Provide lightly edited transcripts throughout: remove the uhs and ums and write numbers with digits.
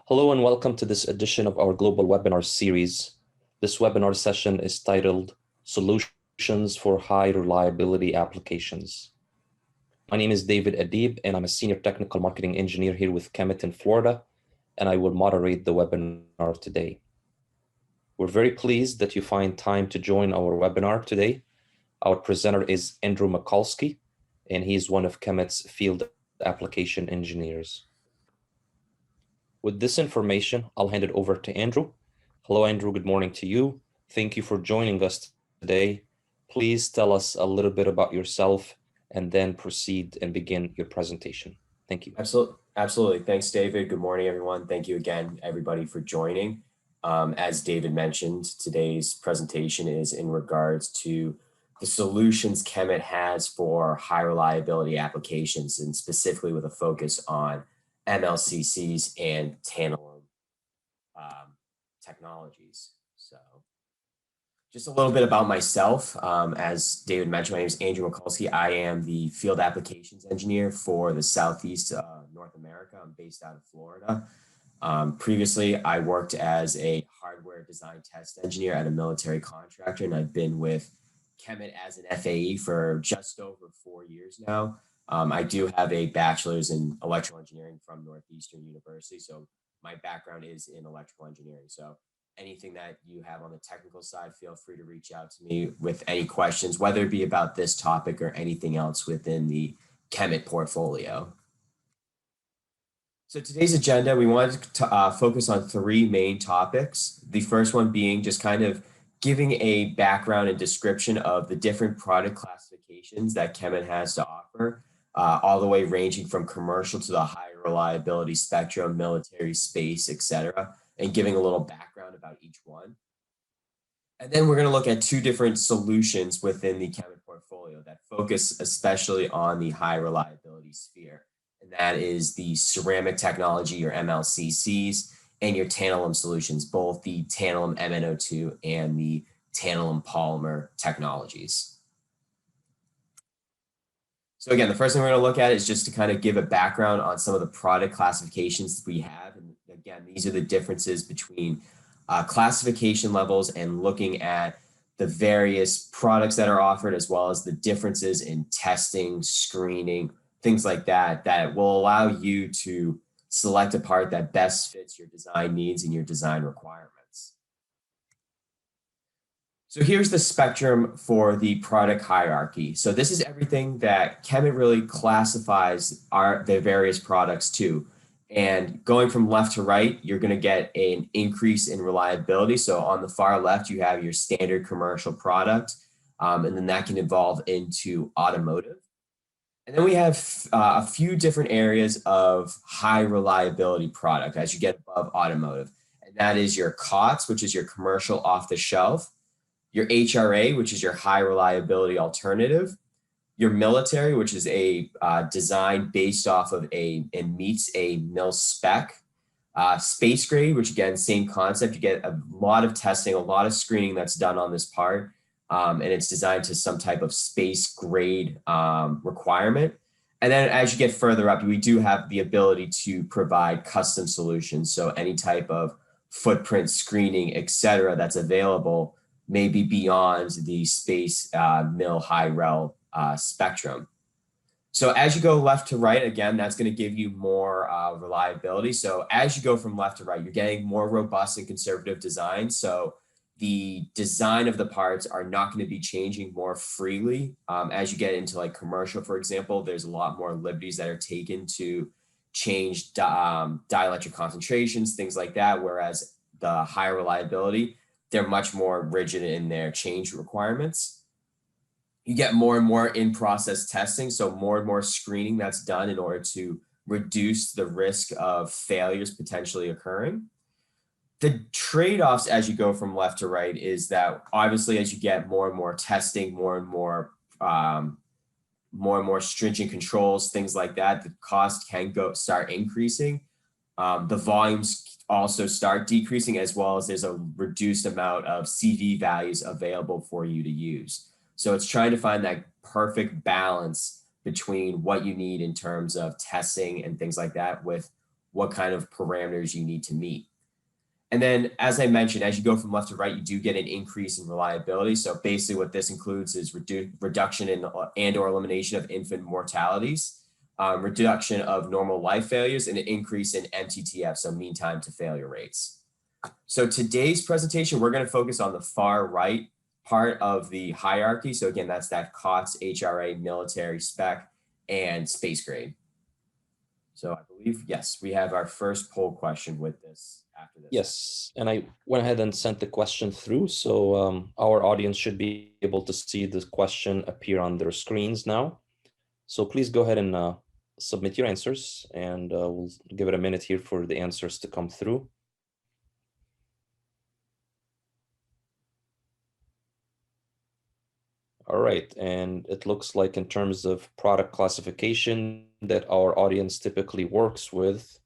Hello and welcome to this edition of our global webinar series. This webinar session is titled Solutions for High Reliability Applications. My name is David Adib and I'm a Senior Technical Marketing Engineer here with KEMET in Florida, and I will moderate the webinar today. We're very pleased that you find time to join our webinar today. Our presenter is Andrew Mikulski, and he's one of KEMET's field application engineers. With this information, I'll hand it over to Andrew. Hello, Andrew. Good morning to you. Thank you for joining us today. Please tell us a little bit about yourself and then proceed and begin your presentation. Thank you. Absolutely. Thanks, David. Good morning, everyone. Thank you again, everybody, for joining. As David mentioned, today's presentation is in regards to the solutions KEMET has for high reliability applications, and specifically with a focus on MLCCs and Tantalum technologies. So just a little bit about myself. As David mentioned, my name is Andrew Mikulski. I am the field applications engineer for the Southeast North America. I'm based out of Florida. Previously, I worked as a hardware design test engineer at a military contractor, and I've been with KEMET as an FAE for just over 4 years now. I do have a bachelor's in electrical engineering from Northeastern University, so my background is in electrical engineering. So anything that you have on the technical side, feel free to reach out to me with any questions, whether it be about this topic or anything else within the KEMET portfolio. So today's agenda, we wanted to focus on 3 main topics. The first one being just kind of giving a background and description of the different product classifications that KEMET has to offer, all the way ranging from commercial to the high reliability spectrum, military, space, etc., and giving a little background about each one. And then we're going to look at 2 different solutions within the KEMET portfolio that focus especially on the high reliability sphere. And that is the ceramic technology, or MLCCs, and your tantalum solutions, both the tantalum MnO2 and the tantalum polymer technologies. So again, the first thing we're going to look at is just to kind of give a background on some of the product classifications we have. And again, these are the differences between classification levels and looking at the various products that are offered, as well as the differences in testing, screening, things like that, that will allow you to select a part that best fits your design needs and your design requirements. So here's the spectrum for the product hierarchy. So this is everything that KEMET really classifies the various products to. And going from left to right, you're going to get an increase in reliability. So on the far left, you have your standard commercial product, and then that can evolve into automotive. And then we have a few different areas of high reliability product as you get above automotive. And that is your COTS, which is your commercial off the shelf, your HRA, which is your high reliability alternative, your military, which is a design based off of and meets a mil spec, space grade, which again, same concept. You get a lot of testing, a lot of screening that's done on this part. And it's designed to some type of space grade requirement. And then as you get further up, we do have the ability to provide custom solutions. So any type of footprint screening, et cetera, that's available may be beyond the space mil high rel spectrum. So as you go left to right, again, that's going to give you more reliability. So as you go from left to right, you're getting more robust and conservative design. So the design of the parts are not going to be changing more freely. As you get into like commercial, for example, there's a lot more liberties that are taken to change dielectric concentrations, things like that. Whereas the higher reliability, they're much more rigid in their change requirements. You get more and more in-process testing, so more and more screening that's done in order to reduce the risk of failures potentially occurring. The trade-offs as you go from left to right is that obviously as you get more and more testing, more and more stringent controls, things like that, the cost can start increasing. The volumes also start decreasing, as well as there's a reduced amount of CV values available for you to use. So it's trying to find that perfect balance between what you need in terms of testing and things like that with what kind of parameters you need to meet. And then, as I mentioned, as you go from left to right, you do get an increase in reliability. So basically what this includes is reduction in and or elimination of infant mortalities, reduction of normal life failures, and an increase in MTTF, so mean time to failure rates. So today's presentation, we're going to focus on the far right part of the hierarchy. So again, that's that COTS, HRA, military spec, and space grade. So I believe, yes, we have our first poll question with this after this. Yes, and I went ahead and sent the question through, so our audience should be able to see the question appear on their screens now. So please go ahead and submit your answers, and we'll give it a minute here for the answers to come through. All right, and it looks like in terms of product classification that our audience typically works with,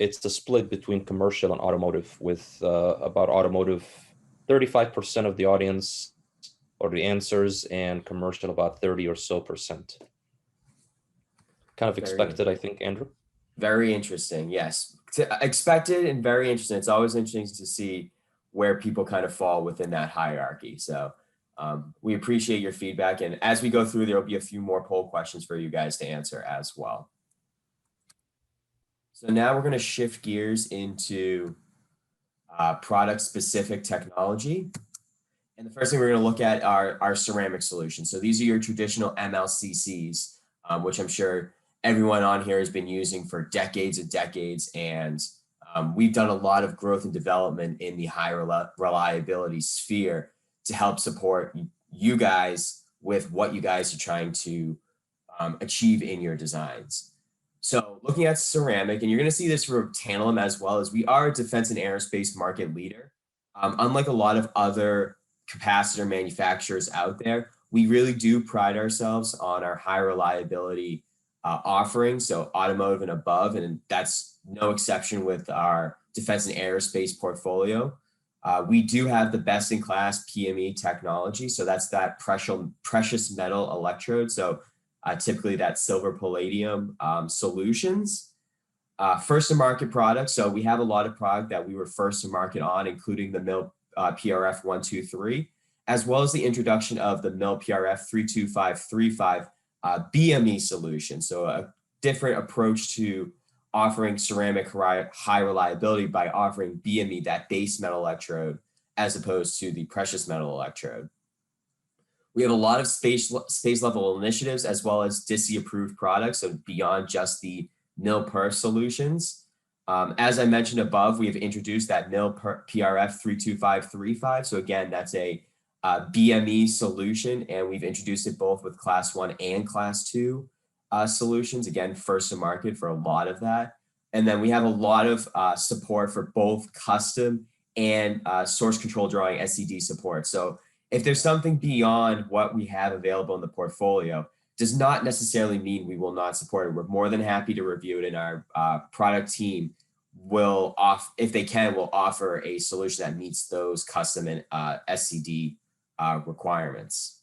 it's the split between commercial and automotive, with about automotive 35% of the audience or the answers, and commercial about 30 or so percent. Kind of expected, I think, Andrew. Very interesting, yes. Expected and very interesting. It's always interesting to see where people kind of fall within that hierarchy. So we appreciate your feedback. And as we go through, there will be a few more poll questions for you guys to answer as well. So now we're going to shift gears into product-specific technology. And the first thing we're going to look at are our ceramic solutions. So these are your traditional MLCCs, which I'm sure everyone on here has been using for decades and decades. And we've done a lot of growth and development in the high reliability sphere to help support you guys with what you guys are trying to achieve in your designs. So looking at ceramic, and you're going to see this for Tantalum as well, as we are a defense and aerospace market leader. Unlike a lot of other capacitor manufacturers out there, we really do pride ourselves on our high reliability offerings, so automotive and above, and that's no exception with our defense and aerospace portfolio. We do have the best-in-class PME technology, so that's that precious metal electrode. So typically that's silver palladium solutions. First to market products. So we have a lot of product that we were first to market on, including the MIL PRF 123, as well as the introduction of the MIL PRF 32535 BME solution. So a different approach to offering ceramic high reliability by offering BME, that base metal electrode, as opposed to the precious metal electrode. We have a lot of space level initiatives, as well as DISI approved products, so beyond just the MIL PERF solutions. As I mentioned above, we have introduced that MIL PRF 32535. So again, that's a BME solution, and we've introduced it both with class 1 and class 2 solutions. Again, first to market for a lot of that. And then we have a lot of support for both custom and source control drawing SCD support. So if there's something beyond what we have available in the portfolio, does not necessarily mean we will not support it. We're more than happy to review it, and our product team will, if they can, will offer a solution that meets those custom and SCD requirements.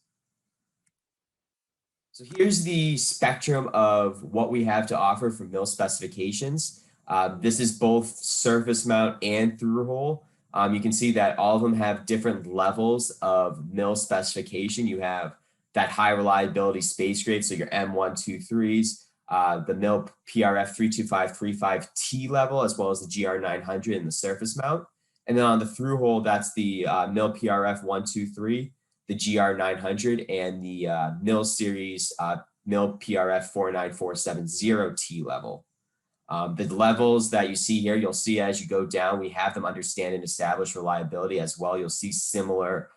So here's the spectrum of what we have to offer for MIL specifications. This is both surface mount and through hole. You can see that all of them have different levels of MIL specification. You have that high reliability space grade, so your M123s, the MIL PRF 32535T level, as well as the GR900 in the surface mount. And then on the through hole, that's the MIL PRF 123, the GR900, and the MIL series MIL PRF 49470T level. The levels that you see here, you'll see as you go down, we have them understand and establish reliability as well. You'll see similar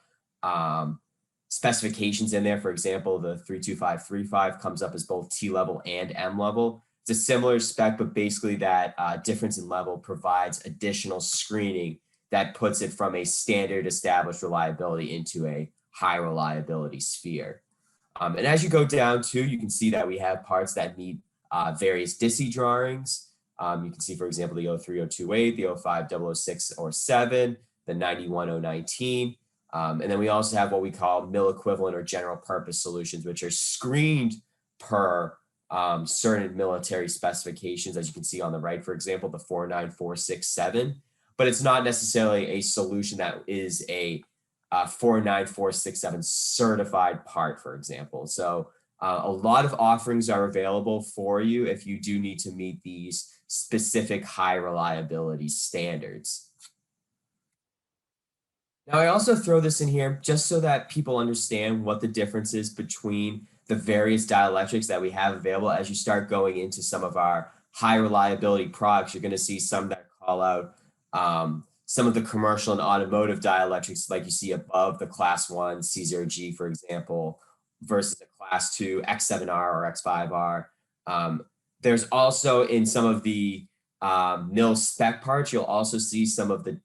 specifications in there. For example, the 32535 comes up as both T level and M level. It's a similar spec, but basically that difference in level provides additional screening that puts it from a standard established reliability into a high reliability sphere. And as you go down too, you can see that we have parts that meet various DISI drawings. You can see, for example, the 03028, the 05006 or 7, the 91019. And then we also have what we call MIL equivalent or general purpose solutions, which are screened per certain military specifications, as you can see on the right, for example, the 49467, but it's not necessarily a solution that is a 49467 certified part, for example. So a lot of offerings are available for you if you do need to meet these specific high reliability standards. Now, I also throw this in here just so that people understand what the difference is between the various dielectrics that we have available. As you start going into some of our high reliability products, you're going to see some that call out some of the commercial and automotive dielectrics, like you see above the class 1 C0G, for example, versus the class 2 X7R or X5R. There's also in some of the mil spec parts, you'll also see some of the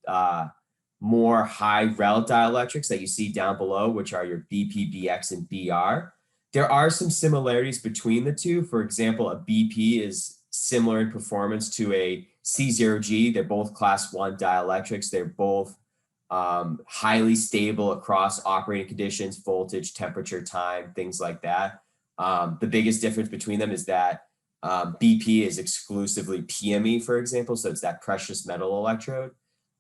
more high rel dielectrics that you see down below, which are your BP, BX, and BR. There are some similarities between the two. For example, a BP is similar in performance to a C0G. They're both class 1 dielectrics. They're both highly stable across operating conditions, voltage, temperature, time, things like that. The biggest difference between them is that BP is exclusively PME, for example, so it's that precious metal electrode.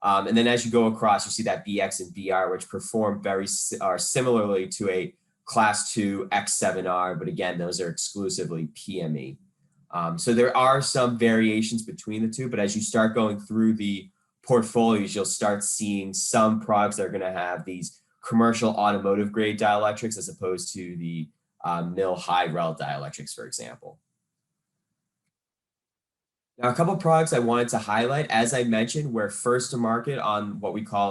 And then as you go across, you see that BX and BR, which perform similarly to a class 2 X7R, but again, those are exclusively PME. So there are some variations between the two, but as you start going through the portfolios, you'll start seeing some products that are going to have these commercial automotive grade dielectrics as opposed to the mil high rel dielectrics, for example. Now, a couple of products I wanted to highlight. As I mentioned, we're first to market on what we call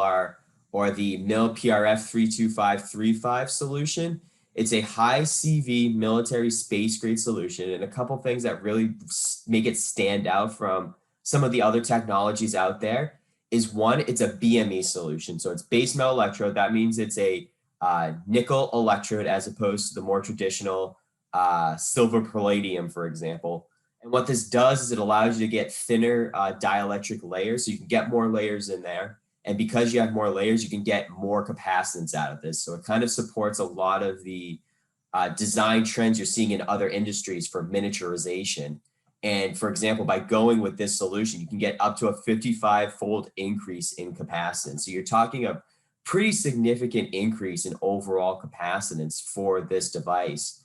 the mil PRF 32535 solution. It's a high CV military space grade solution, and a couple of things that really make it stand out from some of the other technologies out there is one, it's a BME solution. So it's base metal electrode. That means it's a nickel electrode as opposed to the more traditional silver palladium, for example. And what this does is it allows you to get thinner dielectric layers, so you can get more layers in there. And because you have more layers, you can get more capacitance out of this. So it kind of supports a lot of the design trends you're seeing in other industries for miniaturization. And for example, by going with this solution, you can get up to a 55-fold increase in capacitance. So you're talking a pretty significant increase in overall capacitance for this device.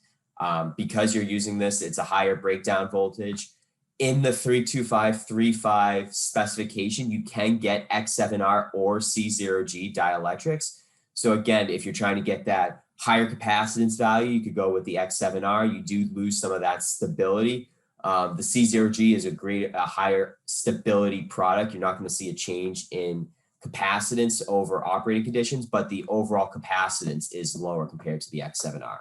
Because you're using this, it's a higher breakdown voltage. In the 32535 specification, you can get X7R or C0G dielectrics. So again, if you're trying to get that higher capacitance value, you could go with the X7R. You do lose some of that stability. The C0G is a higher stability product. You're not going to see a change in capacitance over operating conditions, but the overall capacitance is lower compared to the X7R.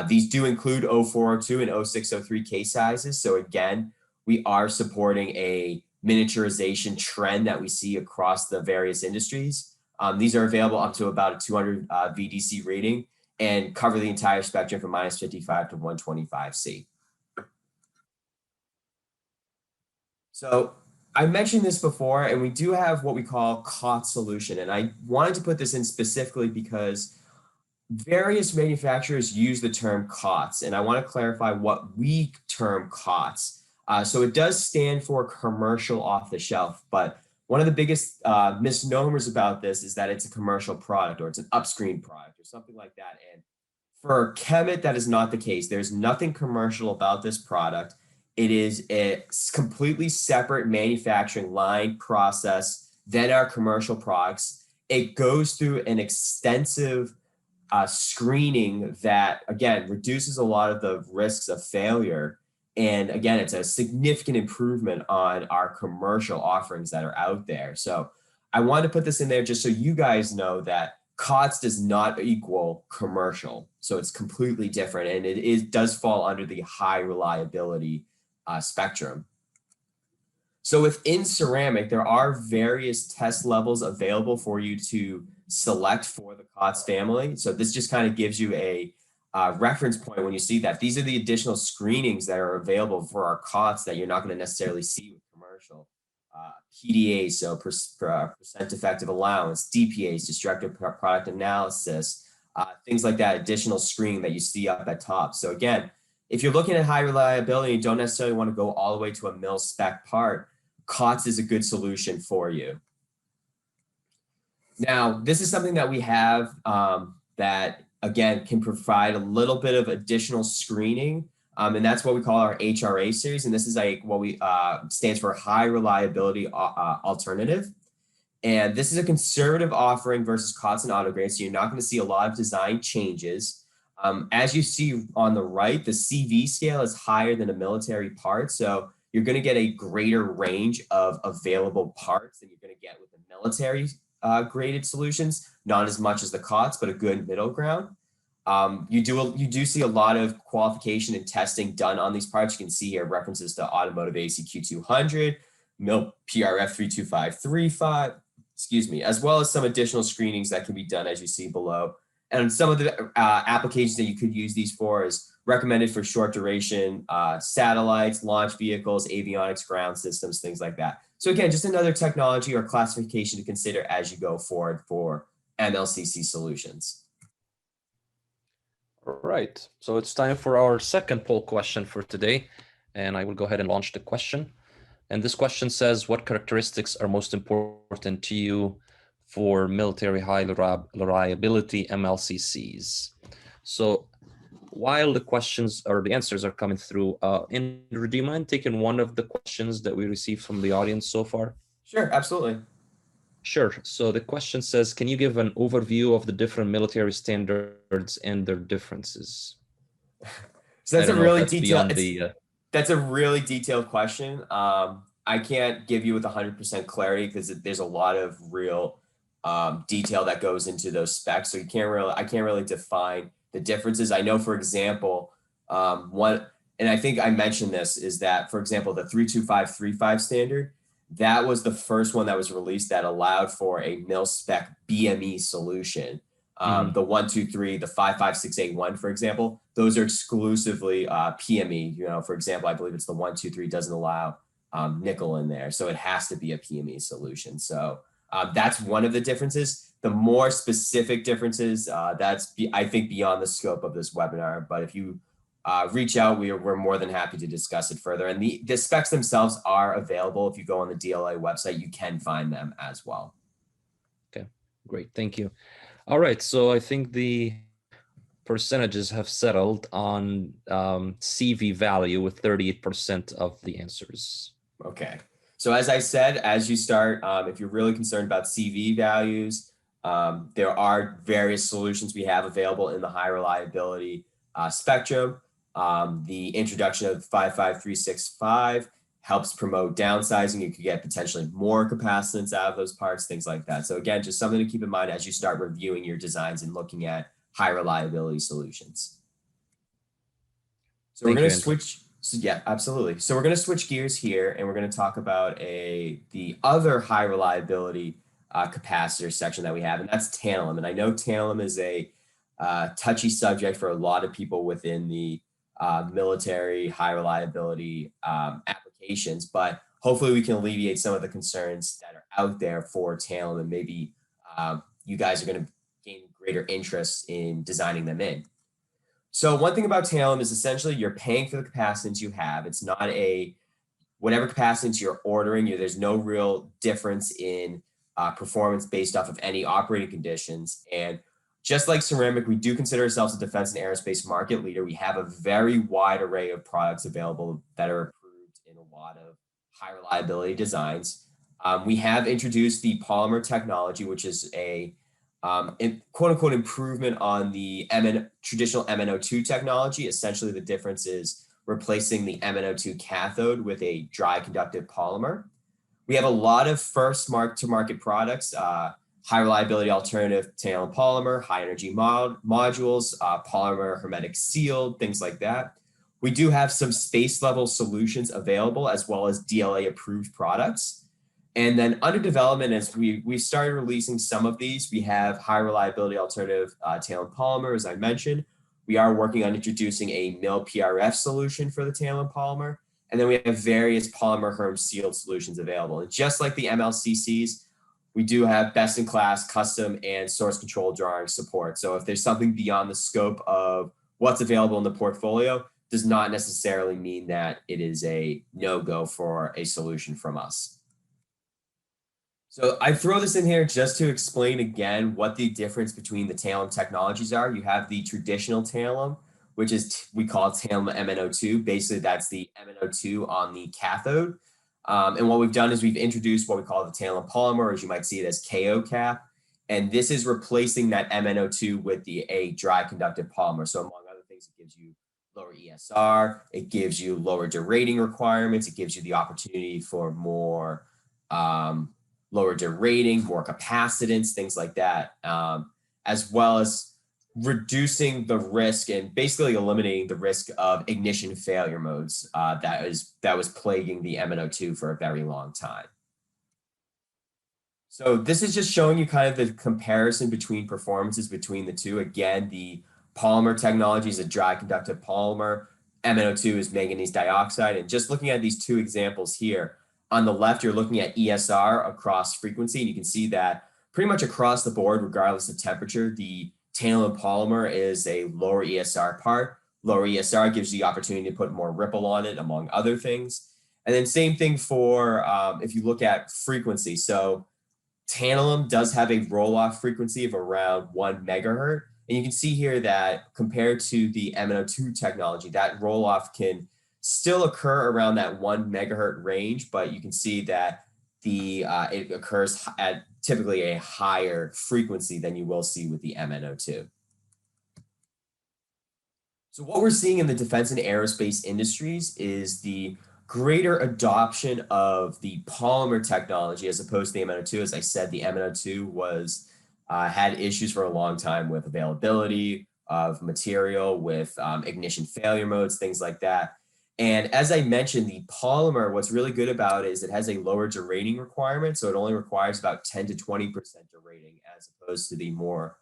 These do include 0402 and 0603 case sizes. So again, we are supporting a miniaturization trend that we see across the various industries. These are available up to about a 200 VDC rating and cover the entire spectrum from -55 to 125C. So I mentioned this before, and we do have what we call COTS solution. And I wanted to put this in specifically because various manufacturers use the term COTS, and I want to clarify what we term COTS. So it does stand for commercial off the shelf, but one of the biggest misnomers about this is that it's a commercial product or it's an upstream product or something like that. And for KEMET, that is not the case. There's nothing commercial about this product. It is a completely separate manufacturing line process than our commercial products. It goes through an extensive screening that, again, reduces a lot of the risks of failure. And again, it's a significant improvement on our commercial offerings that are out there. So I wanted to put this in there just so you guys know that COTS does not equal commercial. So it's completely different, and it does fall under the high reliability spectrum. So within ceramic, there are various test levels available for you to select for the COTS family. So this just kind of gives you a reference point when you see that. These are the additional screenings that are available for our COTS that you're not going to necessarily see with commercial. PDAs, so percent effective allowance, DPAs, destructive product analysis, things like that, additional screening that you see up at top. So again, If you're looking at high reliability, you don't necessarily want to go all the way to a mil spec part, COTS is a good solution for you. Now, this is something that we have that, again, can provide a little bit of additional screening. And that's what we call our HRA series. And this is what we stands for high reliability alternative. And this is a conservative offering versus COTS and autograde. So you're not going to see a lot of design changes. As you see on the right, the CV scale is higher than a military part. So you're going to get a greater range of available parts than you're going to get with the military graded solutions, not as much as the COTS, but a good middle ground. You do see a lot of qualification and testing done on these parts. You can see here references to automotive ACQ200, MIL PRF 32535, excuse me, as well as some additional screenings that can be done as you see below. And some of the applications that you could use these for is recommended for short duration satellites, launch vehicles, avionics, ground systems, things like that. So again, just another technology or classification to consider as you go forward for MLCC solutions. All right, so it's time for our second poll question for today, and I will go ahead and launch the question. And this question says, what characteristics are most important to you for military high reliability MLCCs? So while the questions or the answers are coming through, Andrew, do you mind taking one of the questions that we received from the audience so far? Sure, absolutely. Sure. So the question says, can you give an overview of the different military standards and their differences? So that's a really detailed, that's a really detailed question. I can't give you with 100% clarity because there's a lot of real detail that goes into those specs. So I can't really define the differences. I know, for example, and I think I mentioned this, is that, for example, the 32535 standard, that was the first one that was released that allowed for a mil spec BME solution. The 123, the 55681, for example, those are exclusively PME. You know, for example, I believe it's the 123 doesn't allow nickel in there, so it has to be a PME solution. So that's one of the differences. The more specific differences, that's I think beyond the scope of this webinar. But if you reach out, we're more than happy to discuss it further. And the specs themselves are available. If you go on the DLA website, you can find them as well. Okay, great, thank you. All right, so I think the percentages have settled on CV value with 38% of the answers. Okay, so as I said, as you start, if you're really concerned about CV values, there are various solutions we have available in the high reliability spectrum. The introduction of 55365 helps promote downsizing. You could get potentially more capacitance out of those parts, things like that. So again, just something to keep in mind as you start reviewing your designs and looking at high reliability solutions. So we're going to switch. So yeah, absolutely. So we're going to switch gears here, and we're going to talk about the other high reliability capacitor section that we have, and that's tantalum. And I know tantalum is a touchy subject for a lot of people within the military high reliability applications, but hopefully we can alleviate some of the concerns that are out there for tantalum, and maybe you guys are going to gain greater interest in designing them in. So one thing about tantalum is essentially you're paying for the capacitance you have. It's not whatever capacitance you're ordering, there's no real difference in performance based off of any operating conditions. And just like ceramic, we do consider ourselves a defense and aerospace market leader. We have a very wide array of products available that are approved in a lot of high reliability designs. We have introduced the Polymer Technology, which is a quote unquote improvement on the traditional MnO2 technology. Essentially, the difference is replacing the MnO2 cathode with a dry conductive polymer. We have a lot of first to market products, high reliability alternative tantalum polymer, high energy modules, polymer hermetic sealed, things like that. We do have some space level solutions available, as well as DLA approved products. And then under development, as we started releasing some of these, we have high reliability alternative tantalum polymer, as I mentioned. We are working on introducing a MIL PRF solution for the tantalum polymer. And then we have various polymer herm sealed solutions available. And just like the MLCCs, we do have best in class custom and source control drawing support. So if there's something beyond the scope of what's available in the portfolio, does not necessarily mean that it is a no-go for a solution from us. So I throw this in here just to explain again what the difference between the Tantalum technologies are. You have the traditional Tantalum, which is, we call it Tantalum MnO2. Basically, that's the MnO2 on the cathode. And what we've done is we've introduced what we call the Tantalum polymer, or as you might see it as KO cap. And this is replacing that MnO2 with a dry conductive polymer. So among other things, it gives you lower ESR, it gives you lower derating requirements, it gives you the opportunity for more lower derating, more capacitance, things like that, as well as reducing the risk and basically eliminating the risk of ignition failure modes that was plaguing the MnO2 for a very long time. So this is just showing you kind of the comparison between performances between the two. Again, the polymer technology is a dry conductive polymer. MnO2 is manganese dioxide. And just looking at these two examples here, on the left, you're looking at ESR across frequency, and you can see that pretty much across the board, regardless of temperature, the tantalum polymer is a lower ESR part. Lower ESR gives you the opportunity to put more ripple on it, among other things. And then same thing for if you look at frequency. So tantalum does have a roll-off frequency of around 1 megahertz. And you can see here that compared to the MnO2 technology, that roll-off can still occur around that 1 megahertz range, but you can see that it occurs at typically a higher frequency than you will see with the MnO2. So what we're seeing in the defense and aerospace industries is the greater adoption of the polymer technology as opposed to the MnO2. As I said, the MnO2 was had issues for a long time with availability of material, with ignition failure modes, things like that. And as I mentioned, the polymer, what's really good about it is it has a lower derating requirement. So it only requires about 10 to 20% derating as opposed to the more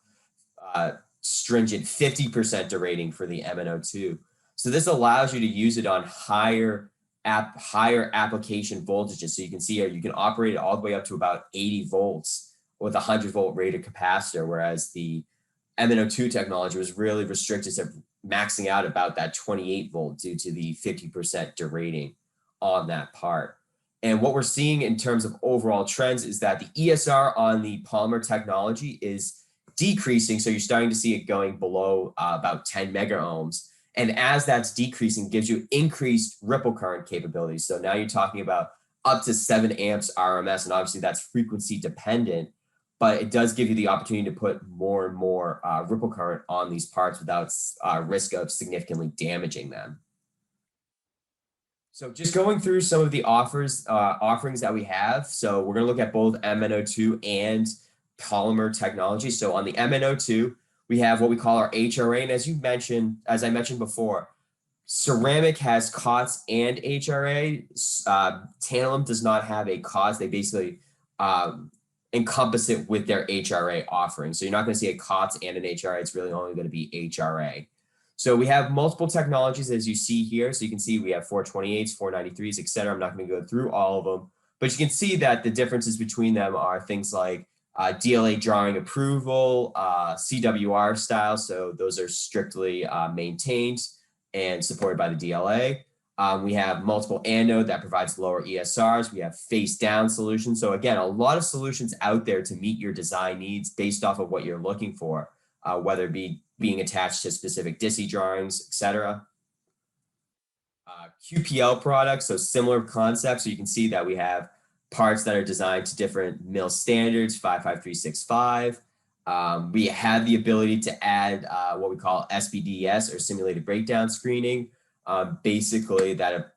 stringent 50% derating for the MnO2. So this allows you to use it on higher application voltages. So you can see here, you can operate it all the way up to about 80 volts with a 100-volt rated capacitor, whereas the MnO2 technology was really restricted to maxing out about that 28 volt due to the 50% derating on that part. And what we're seeing in terms of overall trends is that the ESR on the polymer technology is decreasing. So you're starting to see it going below about 10 mega ohms. And as that's decreasing, gives you increased ripple current capabilities. So now you're talking about up to 7 amps RMS, and obviously that's frequency dependent, but it does give you the opportunity to put more and more ripple current on these parts without risk of significantly damaging them. So just going through some of the offerings that we have. So we're going to look at both MnO2 and polymer technology. So on the MnO2, we have what we call our HRA. And as I mentioned before, ceramic has COTS and HRA. Tantalum does not have a COTS. They basically encompass it with their HRA offering. So you're not going to see a COTS and an HRA. It's really only going to be HRA. So we have multiple technologies as you see here. So you can see we have 428s, 493s, et cetera. I'm not going to go through all of them, but you can see that the differences between them are things like DLA drawing approval, CWR style. So those are strictly maintained and supported by the DLA. We have multiple anode that provides lower ESRs. We have face down solutions. So again, a lot of solutions out there to meet your design needs based off of what you're looking for, whether it be being attached to specific DISI drawings, et cetera. QPL products, so similar concepts. So you can see that we have parts that are designed to different MIL standards, 55365. We have the ability to add what we call SBDS, or simulated breakdown screening. Basically, that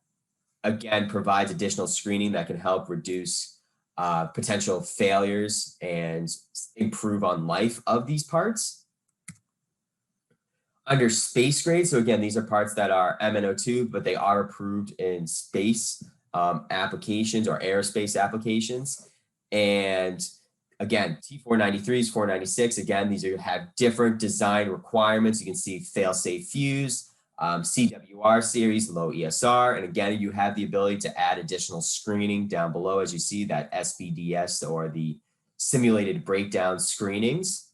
again provides additional screening that can help reduce potential failures and improve on life of these parts. Under space grade, so again, these are parts that are MnO2, but they are approved in space applications or aerospace applications. And again, T493s, 496, again, these have different design requirements. You can see fail-safe fuse, CWR series, low ESR. And again, you have the ability to add additional screening down below as you see that SBDS, or the simulated breakdown screenings.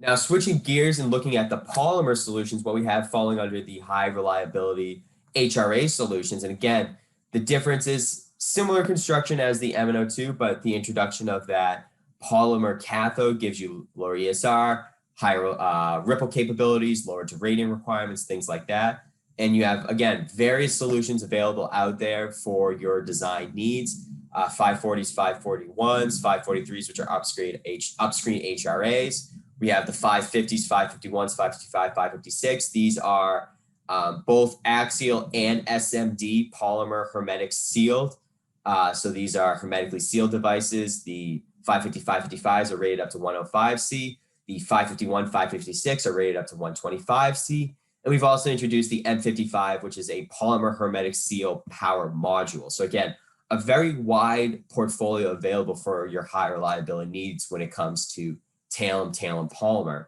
Now, switching gears and looking at the polymer solutions, what we have falling under the high reliability HRA solutions. And again, the difference is similar construction as the MnO2, but the introduction of that polymer cathode gives you lower ESR, higher ripple capabilities, lower derating requirements, things like that. And you have, again, various solutions available out there for your design needs. 540s, 541s, 543s, which are upstream HRAs. We have the 550s, 551s, 555, 556. These are both axial and SMD polymer hermetic sealed. So these are hermetically sealed devices. The 550, 555s are rated up to 105C. The 551, 556 are rated up to 125C. And we've also introduced the M55, which is a polymer hermetic seal power module. So again, a very wide portfolio available for your high reliability needs when it comes to Tantalum polymer.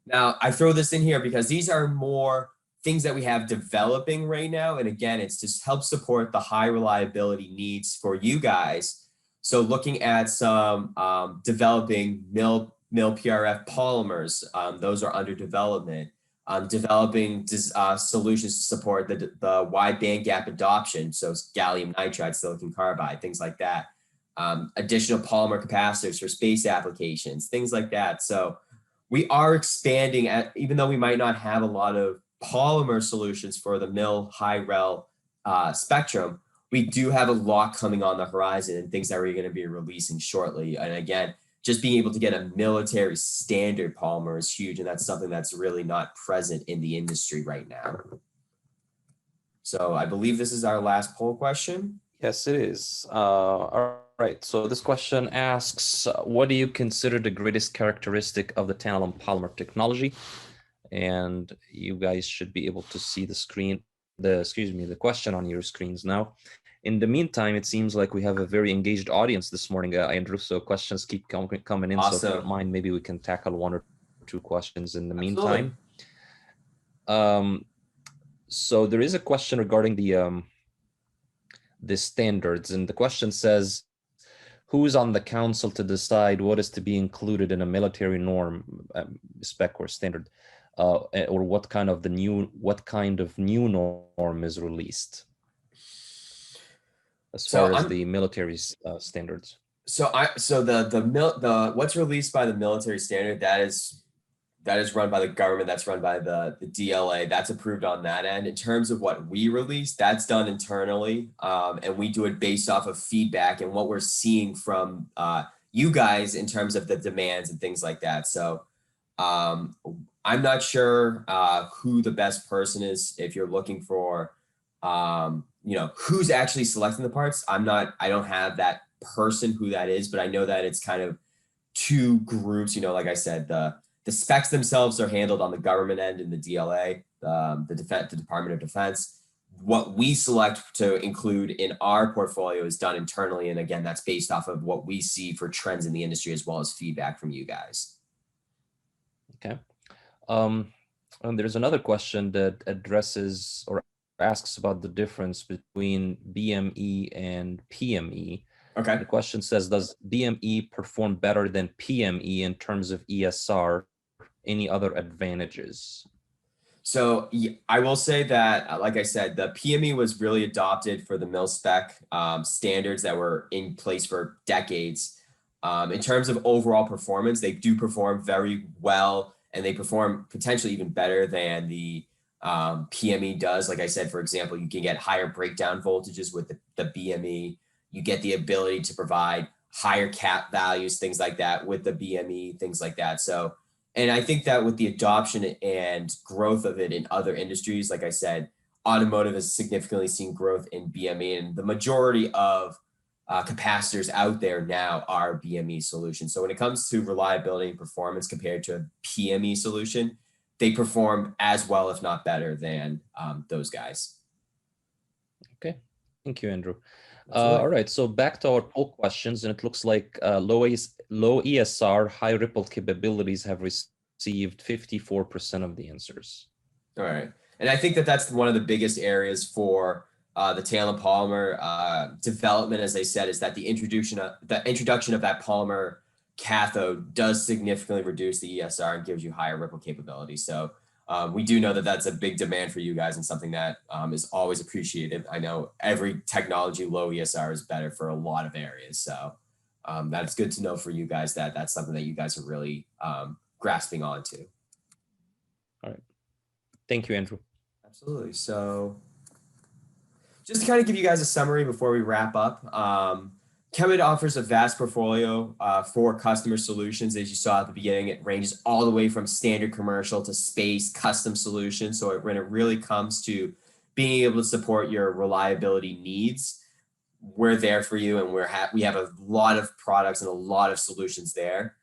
Now, I throw this in here because these are more things that we have developing right now. And again, it's just help support the high reliability needs for you guys. So looking at some developing mil PRF polymers, those are under development. Developing solutions to support the wide band gap adoption. So gallium nitride, silicon carbide, things like that. Additional polymer capacitors for space applications, things like that. So we are expanding even though we might not have a lot of polymer solutions for the mil high rel spectrum, we do have a lot coming on the horizon and things that we're going to be releasing shortly. And again, just being able to get a military standard polymer is huge. And that's something that's really not present in the industry right now. So I believe this is our last poll question. Yes, it is. All right. So this question asks, what do you consider the greatest characteristic of the Tantalum polymer technology? And you guys should be able to see the question on your screens now. In the meantime, it seems like we have a very engaged audience this morning, Andrew. So questions keep coming in. Awesome. So if you don't mind, maybe we can tackle one or two questions in the Absolutely. meantime. So there is a question regarding the standards, and the question says, who's on the council to decide what is to be included in a military norm, spec or standard, or what kind of new norm is released as far as the military standards? So what's released by the military standard, that is run by the government, that's run by the DLA, that's approved on that end. In terms of what we release, that's done internally, and we do it based off of feedback and what we're seeing from you guys in terms of the demands and things like that. So I'm not sure who the best person is if you're looking for who's actually selecting the parts. I don't have that person who that is, but I know that it's kind of two groups. Like I said, the specs themselves are handled on the government end in the DLA, the Department of Defense. What we select to include in our portfolio is done internally. And again, that's based off of what we see for trends in the industry as well as feedback from you guys. Okay. And there's another question that addresses or asks about the difference between BME and PME. Okay. The question says, does BME perform better than PME in terms of ESR? Any other advantages? So I will say that, like I said, the PME was really adopted for the mil spec standards that were in place for decades. In terms of overall performance, they do perform very well, and they perform potentially even better than the PME does. Like I said, for example, you can get higher breakdown voltages with the BME. You get the ability to provide higher cap values, things like that with the BME, things like that. So, and I think that with the adoption and growth of it in other industries, like I said, automotive has significantly seen growth in BME, and the majority of capacitors out there now are BME solutions. So when it comes to reliability and performance compared to a PME solution, they perform as well, if not better than those guys. Okay, thank you, Andrew. All right, so back to our poll questions, and it looks like low ESR, high ripple capabilities have received 54% of the answers. All right, and I think that that's one of the biggest areas for the Tantalum polymer development, as I said, is that the introduction of that polymer cathode does significantly reduce the ESR and gives you higher ripple capability. So we do know that that's a big demand for you guys and something that is always appreciated. I know every technology low ESR is better for a lot of areas. So that's good to know for you guys that that's something that you guys are really grasping onto. All right. Thank you, Andrew. Absolutely. So just to kind of give you guys a summary before we wrap up, KEMET offers a vast portfolio for customer solutions. As you saw at the beginning, it ranges all the way from standard commercial to space custom solutions. So when it really comes to being able to support your reliability needs, we're there for you, and we have a lot of products and a lot of solutions there.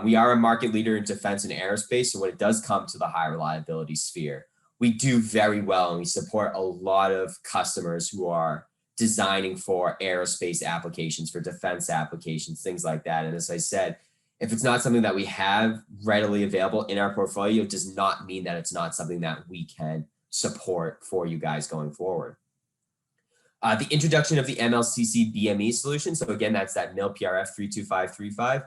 We are a market leader in defense and aerospace. So when it does come to the high reliability sphere, we do very well, and we support a lot of customers who are designing for aerospace applications, for defense applications, things like that. And as I said, if it's not something that we have readily available in our portfolio, it does not mean that it's not something that we can support for you guys going forward. The introduction of the MLCC BME solution, so again, that's that MIL PRF 32535,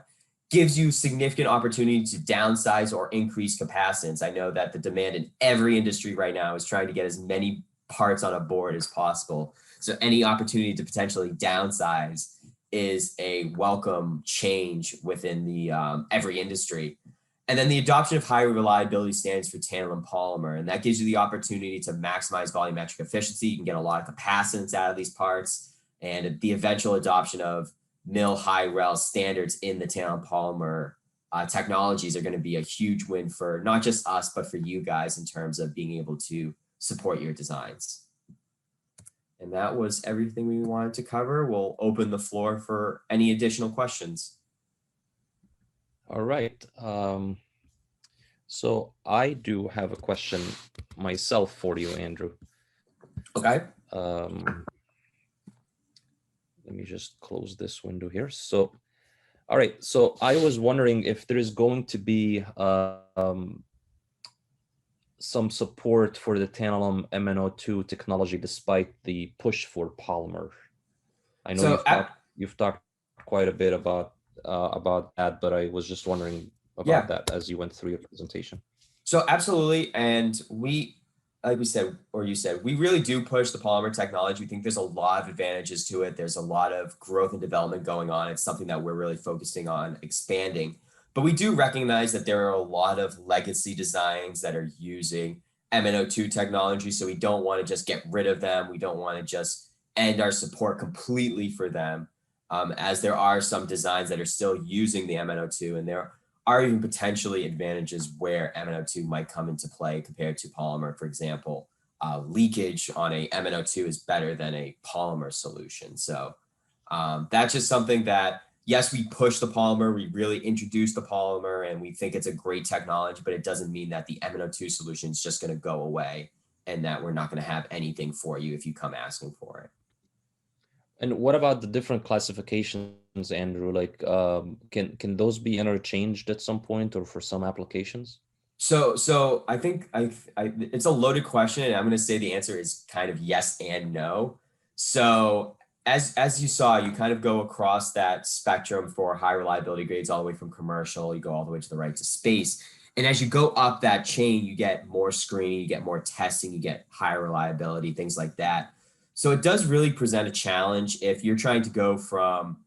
gives you significant opportunity to downsize or increase capacitance. I know that the demand in every industry right now is trying to get as many parts on a board as possible. So any opportunity to potentially downsize is a welcome change within the every industry. And then the adoption of high reliability standards for tantalum polymer, and that gives you the opportunity to maximize volumetric efficiency. You can get a lot of capacitance out of these parts, and the eventual adoption of MIL high rel standards in the tantalum polymer technologies are going to be a huge win for not just us, but for you guys in terms of being able to support your designs. And that was everything we wanted to cover. We'll open the floor for any additional questions. All right. So I do have a question myself for you, Andrew. Okay. Let me just close this window here. So, all right. So I was wondering if there is going to be some support for the tantalum MnO2 technology despite the push for polymer. I know So you've talked quite a bit about that, but I was just wondering about that as you went through your presentation. So absolutely. And we, like we said, or you said, we really do push the polymer technology. We think there's a lot of advantages to it. There's a lot of growth and development going on. It's something that we're really focusing on expanding. But we do recognize that there are a lot of legacy designs that are using MnO2 technology. So we don't want to just get rid of them. We don't want to just end our support completely for them, as there are some designs that are still using the MnO2, and there are even potentially advantages where MnO2 might come into play compared to polymer. For example, leakage on a MnO2 is better than a polymer solution. So that's just something that, yes, we push the polymer, we really introduce the polymer, and we think it's a great technology, but it doesn't mean that the MnO2 solution is just going to go away and that we're not going to have anything for you if you come asking for it. And what about the different classifications, Andrew? Like, can those be interchanged at some point or for some applications? So I think it's a loaded question, and I'm going to say the answer is kind of yes and no. So as you saw, you kind of go across that spectrum for high reliability grades all the way from commercial, you go all the way to the right to space. And as you go up that chain, you get more screening, you get more testing, you get higher reliability, things like that. So it does really present a challenge if you're trying to go from,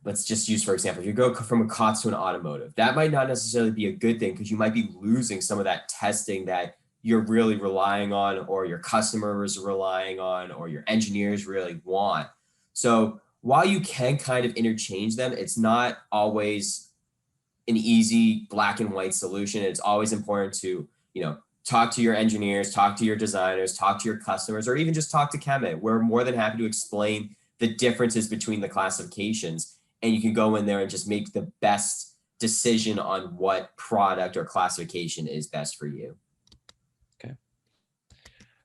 let's just use, for example, if you go from a COTS to an automotive, that might not necessarily be a good thing because you might be losing some of that testing that you're really relying on, or your customers are relying on, or your engineers really want. So while you can kind of interchange them, it's not always an easy black and white solution. It's always important to, talk to your engineers, talk to your designers, talk to your customers, or even just talk to KEMET. We're more than happy to explain the differences between the classifications, and you can go in there and just make the best decision on what product or classification is best for you. Okay.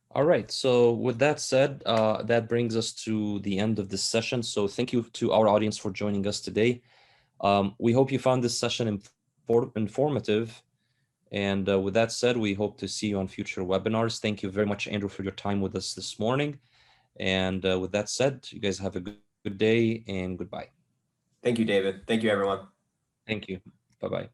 All right. So with that said, that brings us to the end of this session. So thank you to our audience for joining us today. We hope you found this session informative. And with that said, we hope to see you on future webinars. Thank you very much, Andrew, for your time with us this morning. And with that said, you guys have a good day and goodbye. Thank you, David. Thank you, everyone. Thank you. Bye-bye.